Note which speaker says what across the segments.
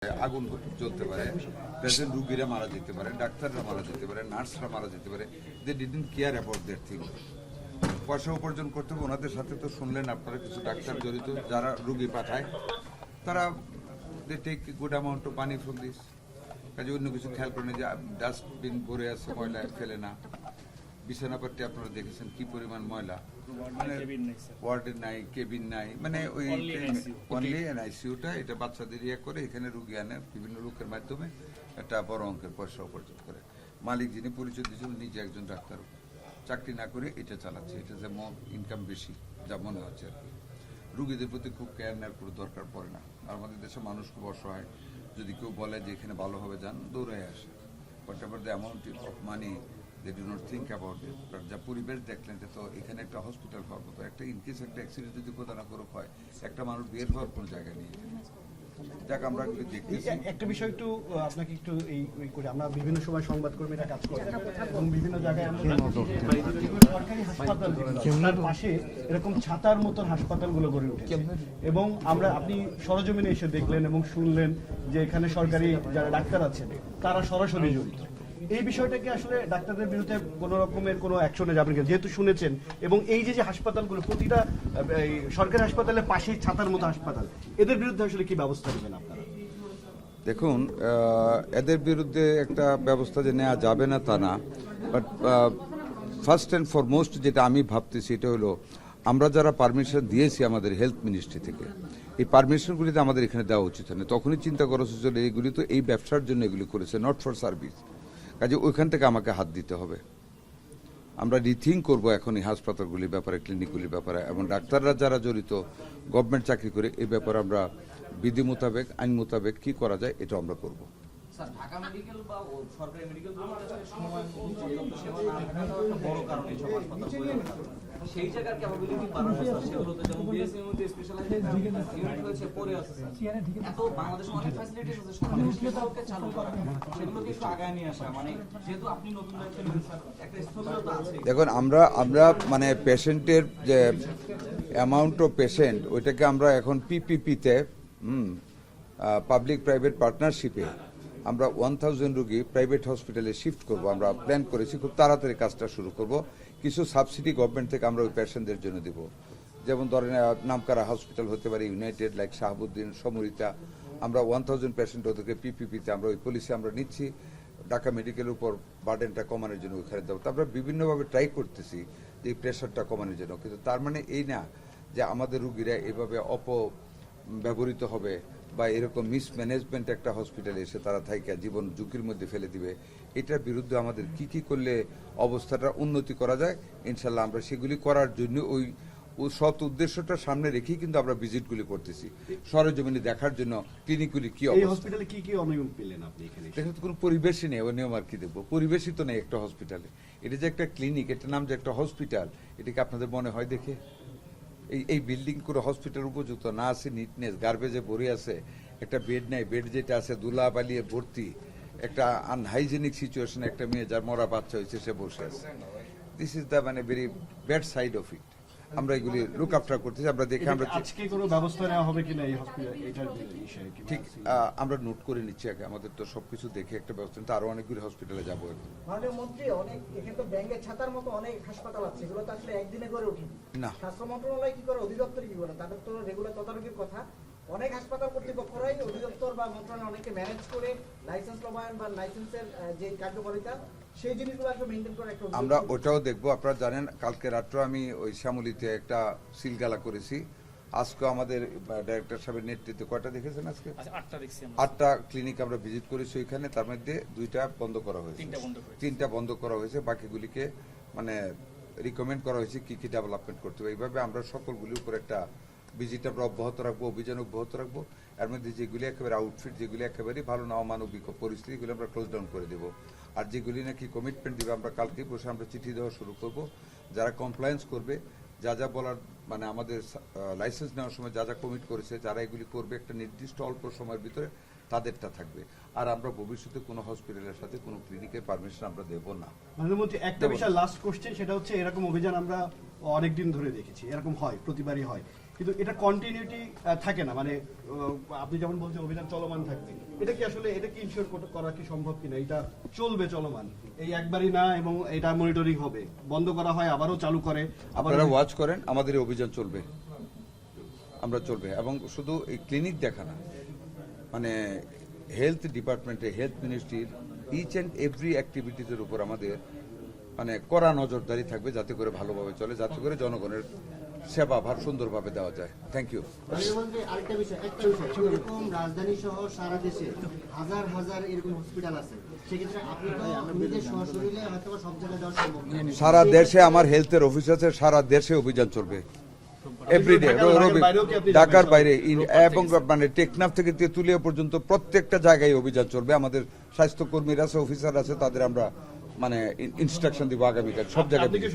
Speaker 1: আগুন জ্বলতে পারে, পেশেন্ট রুগীরা মারা যেতে পারে, ডাক্তাররা মারা যেতে পারে, নার্সরা মারা যেতে পারে। They didn't care about that thing. পয়সা উপার্জন করতে হবে ওনাদের সাথে। তো শুনলেন আপনারা কিছু ডাক্তার জড়িত, যারা রুগী পাঠায় তারা they take good amount of money from this. কাজে অন্য কিছু খেয়াল করেন যে ডাস্টবিন ভরে আছে, ময়লা ফেলে না। বিছানাপট্টি আপনারা দেখেছেন কি পরিমাণ ময়লা, মানে ওয়ার্ডের নাই, কেবিন নাই, মানে ওই অনলি আইসিইউটা এটা বাচ্চাদের ইয়ে করে এখানে রুগী আনে বিভিন্ন লোকের মাধ্যমে একটা বড় অঙ্কের পয়সা উপার্জন করে। মালিক যিনি পরিচয় দিয়েছেন নিজে একজন ডাক্তার, চাকরি না করে এটা চালাচ্ছে। এটা যে ইনকাম বেশি যা মনে হচ্ছে আর কি। রুগীদের প্রতি খুব কেয়ার নেওয়ার কোনো দরকার পড়ে না। আর আমাদের দেশে মানুষ খুব অসহায়। যদি কেউ বলে যে এখানে ভালোভাবে যান, দৌড়ে আসে। বাট এবার the amount of money they do not think about it. যা পরিবেশ দেখলেন যে তো এখানে একটা হসপিটাল হওয়ার মতো একটা ইনকেস একটা অ্যাক্সিডেন্ট যদি কোথাও না করে হয়, একটা মানুষ বের হওয়ার কোনো জায়গা নেই। যাক আমরা দেখতেছি
Speaker 2: একটা বিষয় একটু আপনাকে একটু এই করে আমরা বিভিন্ন সময় সংবাদকর্মীরা কাজ করি এবং বিভিন্ন জায়গায় আমরা সরকারি হাসপাতাল পাশে এরকম ছাতার মতন হাসপাতালগুলো গড়ে উঠেছে এবং আপনি সরজমিনে এসে দেখলেন এবং শুনলেন যে এখানে সরকারি যারা ডাক্তার আছেন তারা সরাসরি জড়িত। এই বিষয়টাকে আসলে ডাক্তারদের বিরুদ্ধে কোনো রকমের কোনো অ্যাকশনে যাবেন কিনা, যেহেতু শুনেছেন, এবং এই যে হাসপাতালগুলো প্রতিটা সরকারি হাসপাতালের পাশেই ছাতার মতো হাসপাতাল, এদের বিরুদ্ধে আসলে কি ব্যবস্থা নেবেন আপনারা?
Speaker 1: দেখুন, এদের বিরুদ্ধে একটা ব্যবস্থা যে নেওয়া যাবে না তা না, বাট ফার্স্ট অ্যান্ড ফরমোস্ট যেটা আমি ভাবতেছি এটা হলো আমরা যারা পারমিশন দিয়েছি আমাদের হেলথ মিনিস্ট্রি থেকে, এই পারমিশনগুলিতে আমাদের এখানে দেওয়া উচিত না। তখনই চিন্তা করা উচিত এইগুলি তো এই ব্যবসার জন্য এগুলি করেছে, নট ফর সার্ভিস। কাজে ওইখান থেকে আমাকে হাত দিতে হবে। আমরা রিথিঙ্ক করবো এখন এই হাসপাতালগুলির ব্যাপারে, ক্লিনিকগুলির ব্যাপারে, এবং ডাক্তাররা যারা জড়িত গভর্নমেন্ট চাকরি করে এই ব্যাপারে আমরা বিধি মোতাবেক, আইন মোতাবেক কি করা যায় এটা আমরা করবো।
Speaker 3: ঢাকা মেডিকেল বা সরকারি মেডিকেলগুলোতে সময় পর্যাপ্ত সেবা না থাকাটা একটা বড় কারণ এই সব হাসপাতালগুলো। সেই জায়গার ক্যাপাবিলিটি বাড়ানো, সেগুলোতে যেমন বিএসএম মধ্যে স্পেশালাইজড ইউনিট হয়েছে পড়ে আছে স্যার। এত বাংলাদেশে অনেক ফ্যাসিলিটিস আছে, সেগুলোকে চালু করা, সেগুলোকে একটু আগায় নিয়ে আসা, মানে যেহেতু আপনি নতুন দায়িত্ব নিয়েছেন স্যার, একটা স্থবিরতা আছে।
Speaker 1: দেখুন, আমরা মানে পেশেন্টের যে অ্যামাউন্ট অফ পেশেন্ট ওইটাকে আমরা এখন পিপিপিতে পাবলিক প্রাইভেট পার্টনারশিপে আমরা 1000 রুগী প্রাইভেট হসপিটালে শিফট করব। আমরা প্ল্যান করেছি খুব তাড়াতাড়ি কাজটা শুরু করব। কিছু সাবসিডি গভর্নমেন্ট থেকে আমরা ওই পেশেন্টদের জন্য দেব। যেমন ধরেন নামকরা হসপিটাল হতে পারে ইউনাইটেড, লাইক শাহাবুদ্দিন, সমরিতা, আমরা 1000 পেশেন্ট ওদেরকে পিপিপিতে আমরা ওই পলিসি আমরা নিচ্ছি। ঢাকা মেডিকেলের উপর বার্ডেনটা কমানোর জন্য ওইখানে দেবো। তো আমরা বিভিন্নভাবে ট্রাই করতেছি যে এই প্রেশারটা কমানোর জন্য। কিন্তু তার মানে এই না যে আমাদের রুগীরা এভাবে অপব্যবহৃত হবে বা এরকম মিসম্যানেজমেন্ট একটা হসপিটালে এসে তারা থাইকা জীবন ঝুঁকির মধ্যে ফেলে দিবে। এটার বিরুদ্ধে আমাদের কি কি করলে অবস্থাটা উন্নতি করা যায়, ইনশাল্লাহ আমরা সেগুলি করার জন্য ওই সৎ উদ্দেশ্যটা সামনে রেখেই কিন্তু আমরা ভিজিটগুলি করতেছি, সরেজমিনে দেখার জন্য ক্লিনিকগুলি কি অবস্থা।
Speaker 2: এই হসপিটালে কি কি অনিয়ম পেলেন আপনি এখানে?
Speaker 1: এখানে তো কোনো পরিবেশই নেই, অনিয়ম আর কি দেখবো? পরিবেশই তো নেই একটা হসপিটালে। এটা যে একটা ক্লিনিক, এটার নাম যে একটা হসপিটাল, এটাকে আপনাদের মনে হয় দেখে? এই বিল্ডিং করে হসপিটাল উপযুক্ত না আছে, নিটনেস, গার্বেজে ভরে আছে, একটা বেড নাই, বেড যেটা আছে ধুলা বালিয়ে ভর্তি, একটা আনহাইজেনিক সিচুয়েশন, একটা মেয়ে যার মরা বাচ্চা হয়েছে সে বসে আছে। দিস ইজ দ্য মানে very bad side of it. আমরা এগুলি লুক আফটার করতেছি। আমরা দেখে আমরা
Speaker 2: আজকে কোনো ব্যবস্থা নেওয়া হবে কিনা এই হসপিটাল এটার বিষয়ে?
Speaker 1: ঠিক আমরা নোট করে নিচ্ছি আগে। আমাদের তো সবকিছু দেখে একটা ব্যবস্থা নিতে আরো অনেকগুলি হসপিটালে যাবো।
Speaker 4: মাননীয় মন্ত্রী, অনেক এখানে তো ব্যাংকের ছাতার মতো অনেক হাসপাতাল আছে, এগুলো তো আসলে একদিনে করে ওঠেনি।
Speaker 1: না,
Speaker 4: স্বাস্থ্য মন্ত্রণালয় কি করে, অধিদপ্তর কি করে? তাদের তো রেগুলার তদারকির কথা। অনেক হাসপাতাল কর্তৃপক্ষরাই অধিদপ্তর বা মন্ত্রণালয় অনেকে ম্যানেজ করে লাইসেন্স নবায়ন বা লাইসেন্সের যে কার্যকারিতা, সেই জিনিসগুলো আসলে মেইনটেইন করে একটা
Speaker 1: আমরা ওটাও দেখবো। আপনারা জানেন কালকে রাত্রে আমি ওই শ্যামলীতে একটা সিলগালা করেছি। আজকে আমাদের ডাইরেক্টর সাহেবের নেতৃত্বে কয়টা দেখেছেন আজকে? 8টা ক্লিনিক আমরা ভিজিট করেছি ওইখানে। তার মধ্যে 2টা বন্ধ করা হয়েছে, 3টা বন্ধ করা হয়েছে। বাকিগুলিকে মানে রিকমেন্ড করা হয়েছে কি কি ডেভেলপমেন্ট করতে হবে। এইভাবে আমরা সকলগুলির উপর একটা ভিজিট আমরা অব্যাহত রাখবো, অভিযান অব্যাহত রাখবো। এর মধ্যে যেগুলি একেবারে আউটফিট, যেগুলি একেবারেই ভালো না, অমানবিক পরিস্থিতিগুলো আমরা ক্লোজ ডাউন করে দেবো। আর যেগুলি নাকি কমিটমেন্ট দিবে আমরা কালকে বসে আমরা চিঠি দেওয়া শুরু করব। যারা কমপ্লায়েন্স করবে, যা যা বলার মানে আমাদের লাইসেন্স নেওয়ার সময় যা যা কমিট করেছে, যারা এগুলি করবে একটা নির্দিষ্ট অল্প সময়ের ভিতরে তাদেরটা থাকবে। আর আমরা ভবিষ্যতে কোনো হসপিটালের সাথে কোনো ক্লিনিকের পারমিশন আমরা দেব না।
Speaker 2: মাননীয় একটা বিষয় লাস্ট কোশ্চেন, সেটা হচ্ছে এরকম অভিযান আমরা অনেকদিন ধরে দেখেছি, এরকম হয়, প্রতিবারই হয়। কিন্তু এটা কন্টিনিউটি থাকে না, মানে আপনি যেমন বলছেন অভিযান চলমান থাকবে, এটা কি আসলে এটা কি ইনশিওর করা কি সম্ভব কিনা? এটা চলবে চলমান, এই একবারই না, এবং এটা মনিটরিং হবে, বন্ধ করা হয় আবারও চালু করে আবার
Speaker 1: আপনারা ওয়াচ করেন, আমাদের এই অভিযান চলবে, আমরা চলবে। এবং শুধু এই ক্লিনিক দেখা না, মানে হেলথ ডিপার্টমেন্টে, হেলথ মিনিস্ট্রির ইচ অ্যান্ড এভরি অ্যাক্টিভিটিজের উপর আমাদের মানে কড়া নজরদারি থাকবে, যাতে করে ভালোভাবে চলে, যাতে করে জনগণের সেবা ভার সুন্দরভাবে দেওয়া যায়। Thank you.
Speaker 5: প্রধানমন্ত্রী, আরেকটা বিষয়, একটা বিষয়, এরকম রাজধানী সহ সারা দেশে হাজার হাজার এরকম হসপিটাল আছে, সেক্ষেত্রে আপনি তো নিজের সশরীরে হয়তো বা সব জায়গায় যাওয়া সম্ভব না।
Speaker 1: সারা দেশে আমার হেলথের অফিস আছে, সারা দেশে অভিযান চলবে এভরিডে। ঢাকার বাইরে এবং মানে টেকনাফ থেকে তেঁতুলিয়া পর্যন্ত প্রত্যেকটা জায়গায় অভিযান চলবে। আমাদের স্বাস্থ্যকর্মীরা আছে, অফিসার আছে, তাদের আমরা মানে ইনস্ট্রাকশন দিব আগামীকাল সব জায়গায়।
Speaker 2: আপনি কি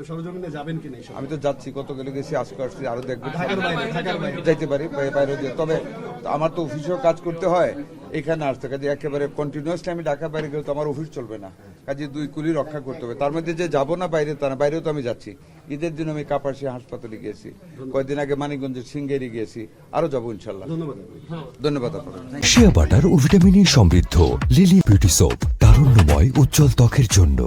Speaker 2: সরজমিনে যাবেন কিনা এই সময়?
Speaker 1: আমি তো যাচ্ছি, গতকালে গেছি, আজকে আসছি, আরো দেখবো,
Speaker 2: ঢাকার বাইরে
Speaker 1: যাইতে পারি বাইরে দিয়ে। তবে আমার তো অফিসেও কাজ করতে হয়, এখানে আসতে কাজে একেবারে কন্টিনিউয়াসলি আমি ঢাকা বাইরে গেলে তো আমার অফিস চলবে না, কাজে দুই কুলি রক্ষা করতে হবে। তার মধ্যে যে যাবো না বাইরে, তা না, বাইরেও তো আমি যাচ্ছি। ঈদের দিন আমি কাপাসিয়া হাসপাতালে গিয়েছি, কয়েকদিন আগে মানিকগঞ্জের সিঙ্গেরি গিয়েছি, আরো যাবো ইনশাল্লাহ। ধন্যবাদ আপনাদের।
Speaker 6: শিয়া বাটার ও ভিটামিন ই সমৃদ্ধ লিলি বিউটি সোপ, তারুণ্যময় উজ্জ্বল ত্বকের জন্য।